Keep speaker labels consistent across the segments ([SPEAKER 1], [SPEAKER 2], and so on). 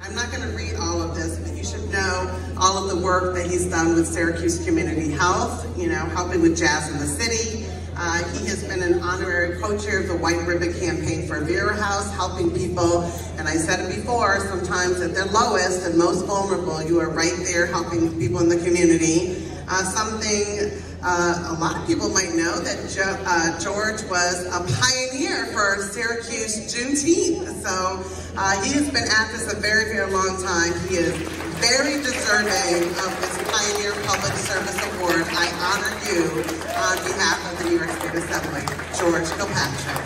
[SPEAKER 1] I'm not going to read all of this, but you should know all of the work that he's done with Syracuse Community Health, you know, helping with Jazz in the City. He has been an honorary co-chair of the White Ribbon Campaign for Vera House, helping people, and I said it before, sometimes at their lowest and most vulnerable, you are right there helping people in the community. A lot of people might know that George was a pioneer for Syracuse Juneteenth. So he has been at this a very, very long time. He is very deserving of this Pioneer Public Service Award. I honor you on behalf of the New York State Assembly, George Kilpatrick.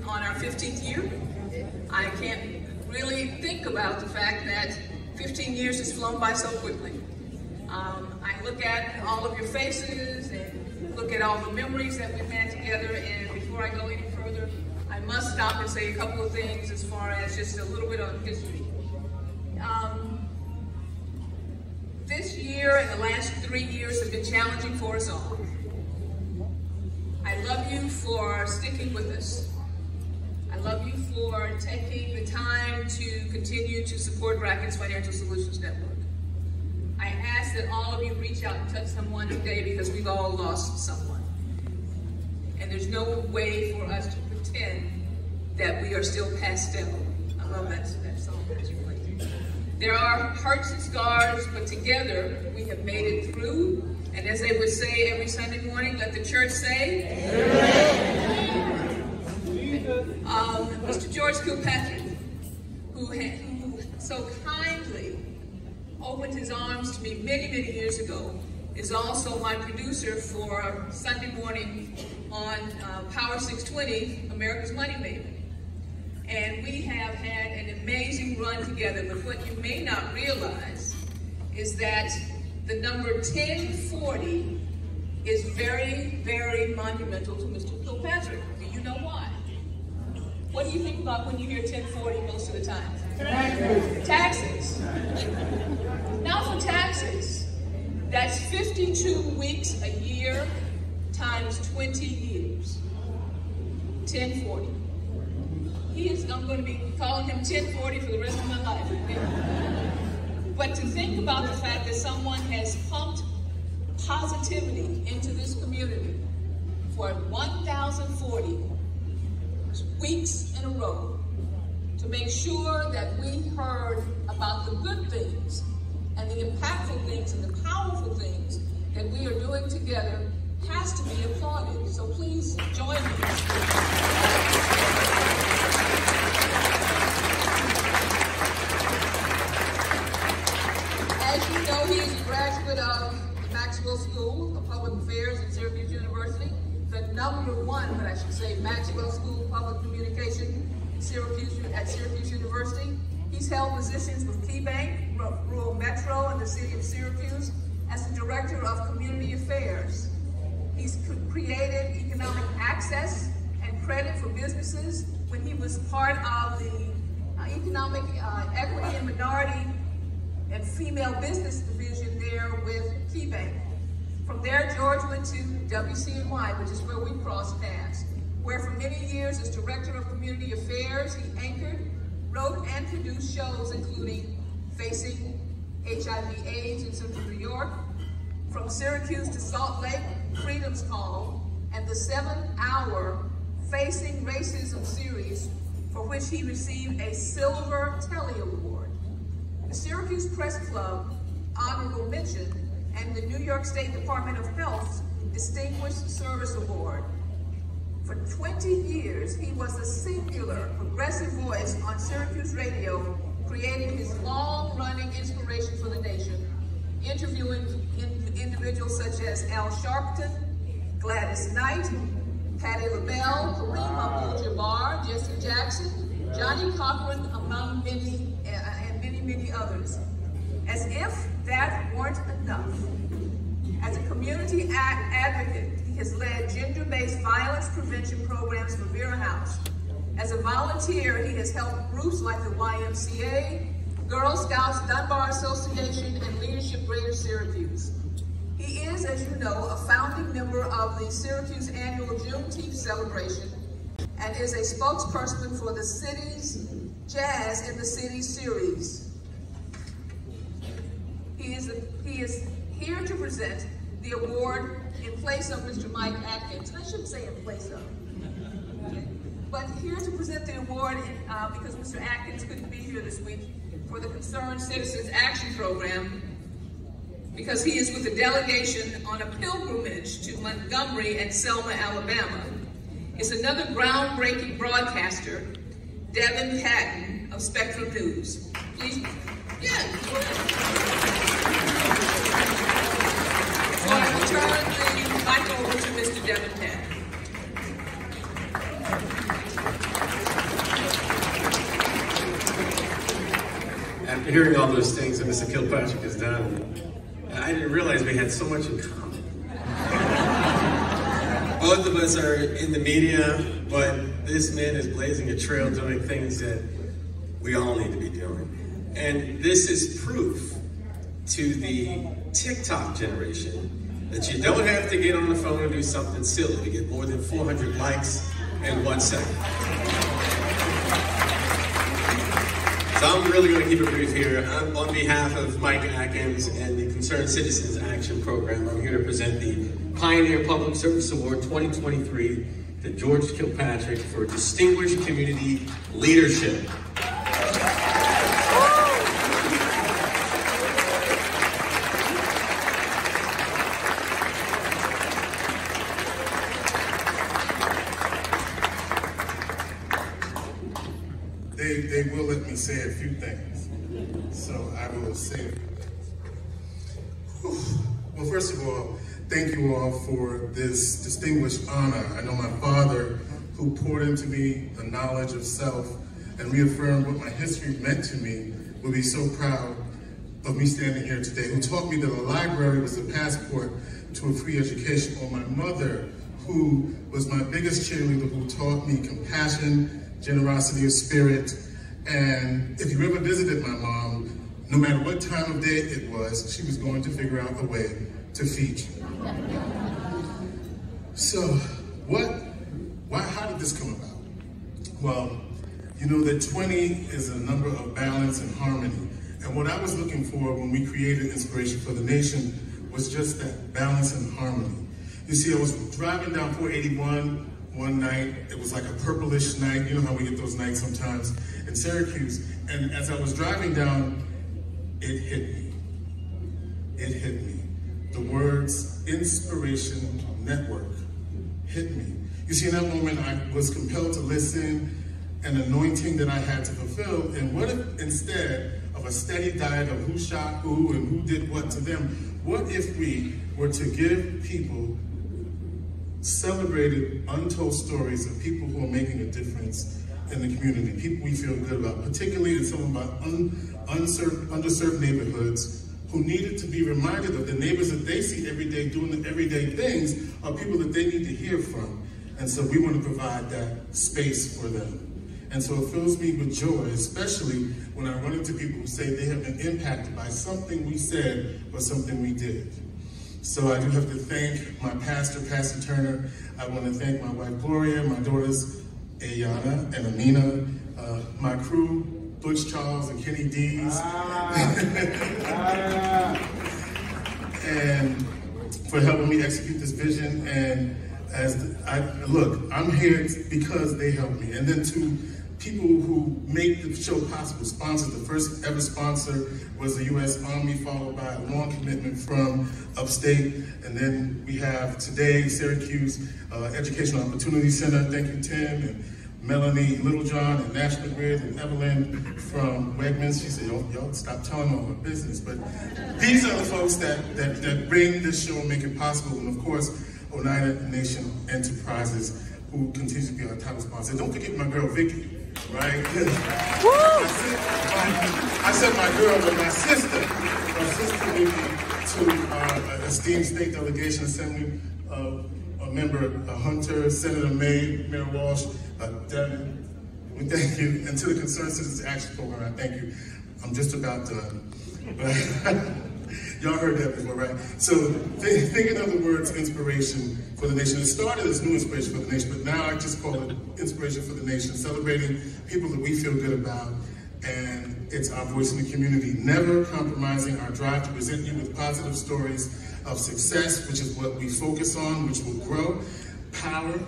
[SPEAKER 2] On our 15th year. I can't really think about the fact that 15 years has flown by so quickly. I look at all of your faces and look at all the memories that we've had together, and before I go any further, I must stop and say a couple of things as far as just a little bit on history. This year and the last 3 years have been challenging for us all. I love you for sticking with us. I love you for taking the time to continue to support Brackett's Financial Solutions Network. I ask that all of you reach out and touch someone today, because we've all lost someone. And there's no way for us to pretend that we are still pastel. I love that song that you played. There are hurts and scars, but together we have made it through. And as they would say every Sunday morning, let the church say, Amen. Mr. George Kilpatrick, who so kindly opened his arms to me many, many years ago, is also my producer for Sunday morning on Power 620, America's Moneymaker. And we have had an amazing run together, but what you may not realize is that the number 1040 is very, very monumental to Mr. Kilpatrick. Do you know why? What do you think about when you hear 1040 most of the time? Taxes. Now for taxes, that's 52 weeks a year times 20 years. 1040. I'm going to be calling him 1040 for the rest of my life. But to think about the fact that someone has pumped positivity into this community for 1,040 weeks in a row, to make sure that we heard about the good things and the impactful things and the powerful things that we are doing together, has to be applauded. So please join me. As you know, he is a graduate of the Maxwell School of Public Affairs at Syracuse University, the #1, but I should say, Maxwell School of Public Communication at Syracuse University. He's held positions with KeyBank, Rural Metro, and the City of Syracuse as the Director of Community Affairs. He's created economic access and credit for businesses when he was part of the Economic Equity and Minority and Female Business Division there with KeyBank. From there, George went to WCNY, which is where we crossed paths, where for many years as Director of Community Affairs, he anchored, wrote, and produced shows including Facing HIV/AIDS in Central New York, From Syracuse to Salt Lake, Freedom's Call, and the 7-hour Facing Racism series, for which he received a Silver Telly Award. The Syracuse Press Club Honorable Mention and the New York State Department of Health's Distinguished Service Award. For 20 years, he was a singular progressive voice on Syracuse Radio, creating his long-running inspiration for the nation, interviewing individuals such as Al Sharpton, Gladys Knight, Patti LaBelle, Kareem Abdul-Jabbar, Jesse Jackson, Johnny Cochran, among many and many others. As if that weren't enough, as a community advocate, he has led gender-based violence prevention programs for Vera House. As a volunteer, he has helped groups like the YMCA, Girl Scouts, Dunbar Association, and Leadership Greater Syracuse. He is, as you know, a founding member of the Syracuse annual Juneteenth celebration and is a spokesperson for the city's Jazz in the City series. He is here to present the award in place of Mr. Mike Atkins. I shouldn't say in place of, okay? But here to present the award because Mr. Atkins couldn't be here this week for the Concerned Citizens Action Program, because he is with a delegation on a pilgrimage to Montgomery and Selma, Alabama. It's another groundbreaking broadcaster, Devin Patton of Spectrum News. Please, So I will turn the mic over to Mr. Devin Patton.
[SPEAKER 3] After hearing all those things that Mr. Kilpatrick has done, I didn't realize we had so much in common. Both of us are in the media, but this man is blazing a trail doing things that we all need to be doing. And this is proof to the TikTok generation that you don't have to get on the phone and do something silly to get more than 400 likes in 1 second. So I'm really going to keep it brief here. On behalf of Mike Atkins and the Concerned Citizens Action Program, I'm here to present the Pioneer Public Service Award 2023 to George Kilpatrick for Distinguished Community Leadership.
[SPEAKER 4] They will let me say a few things, so I will say a few things. Well, first of all, thank you all for this distinguished honor. I know my father, who poured into me the knowledge of self and reaffirmed what my history meant to me, will be so proud of me standing here today, who taught me that a library was the passport to a free education, or my mother, who was my biggest cheerleader, who taught me compassion, generosity of spirit. And if you ever visited my mom, no matter what time of day it was, she was going to figure out a way to feed you. So how did this come about? Well, you know that 20 is a number of balance and harmony. And what I was looking for when we created Inspiration for the Nation was just that balance and harmony. You see, I was driving down 481 one night. It was like a purplish night. You know how we get those nights sometimes in Syracuse. And as I was driving down, it hit me. It hit me. The words Inspiration Network hit me. You see, in that moment, I was compelled to listen, an anointing that I had to fulfill. And what if instead of a steady diet of who shot who and who did what to them, what if we were to give people celebrated, untold stories of people who are making a difference in the community, people we feel good about, particularly in some of our underserved neighborhoods, who needed to be reminded of the neighbors that they see every day doing the everyday things are people that they need to hear from. And so we want to provide that space for them. And so it fills me with joy, especially when I run into people who say they have been impacted by something we said or something we did. So I do have to thank my pastor, Pastor Turner. I want to thank my wife, Gloria, my daughters, Ayana and Amina, my crew, Butch Charles and Kenny Dees. And for helping me execute this vision. And look, I'm here because they helped me. And then to people who make the show possible, sponsors. The first ever sponsor was the U.S. Army, followed by a long commitment from upstate. And then we have today Syracuse Educational Opportunity Center. Thank you, Tim, and Melanie Littlejohn, and National Grid, and Evelyn from Wegmans. She said, y'all stop telling all my business. But these are the folks that bring this show and make it possible. And of course, Oneida Nation Enterprises, who continues to be our title sponsor. Don't forget my girl, Vicky, right? I said my girl, but my sister Vicky, to our esteemed state delegation, Assembly member Hunter, Senator May, Mayor Walsh, Devin, we thank you. And to the Concerned Citizens Action Program, I thank you. I'm just about done. But y'all heard that before, right? So thinking of the words inspiration for the nation. It started as new inspiration for the nation, but now I just call it inspiration for the nation, celebrating people that we feel good about. And it's our voice in the community, never compromising our drive to present you with positive stories of success, which is what we focus on, which will grow. Power,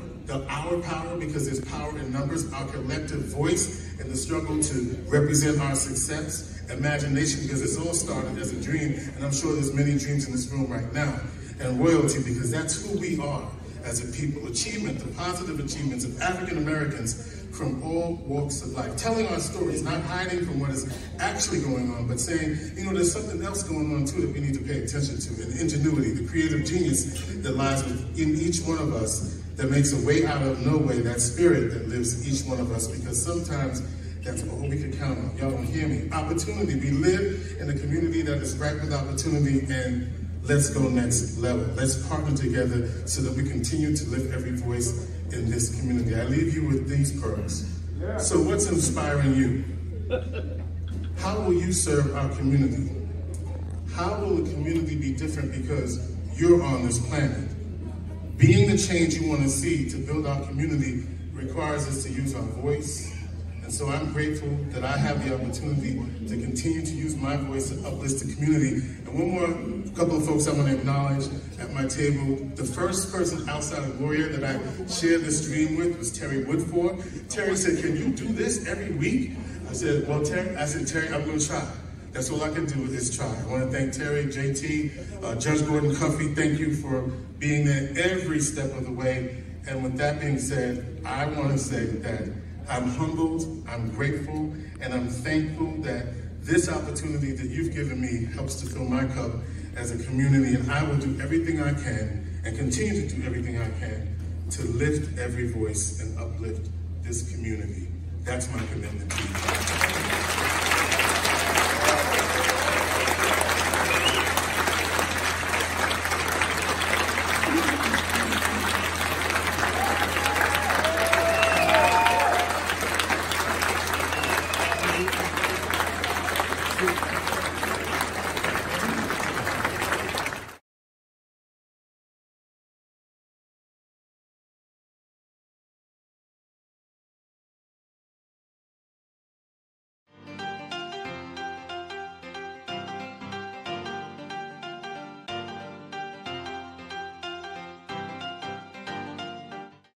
[SPEAKER 4] our power, because there's power in numbers, our collective voice in the struggle to represent our success. Imagination, because this all started as a dream, and I'm sure there's many dreams in this room right now. And royalty, because that's who we are as a people. Achievement, the positive achievements of African Americans from all walks of life. Telling our stories, not hiding from what is actually going on, but saying, you know, there's something else going on too that we need to pay attention to. And ingenuity, the creative genius that lies within each one of us, that makes a way out of no way, that spirit that lives in each one of us, because sometimes that's all we can count on. Y'all don't hear me. Opportunity. We live in a community that is ripe with opportunity, and let's go next level. Let's partner together so that we continue to lift every voice in this community. I leave you with these pearls. So what's inspiring you? How will you serve our community? How will the community be different because you're on this planet? Being the change you want to see to build our community requires us to use our voice. And so I'm grateful that I have the opportunity to continue to use my voice to uplift the community. And one more couple of folks I want to acknowledge at my table. The first person outside of Gloria that I shared this dream with was Terry Woodford. Terry said, "Can you do this every week?" I said, "Well, Terry," I'm going to try. That's all I can do is try. I want to thank Terry, JT, Judge Gordon Cuffey. Thank you for being there every step of the way. And with that being said, I want to say that I'm humbled, I'm grateful, and I'm thankful that this opportunity that you've given me helps to fill my cup as a community, and I will do everything I can and continue to do everything I can to lift every voice and uplift this community. That's my commitment to you.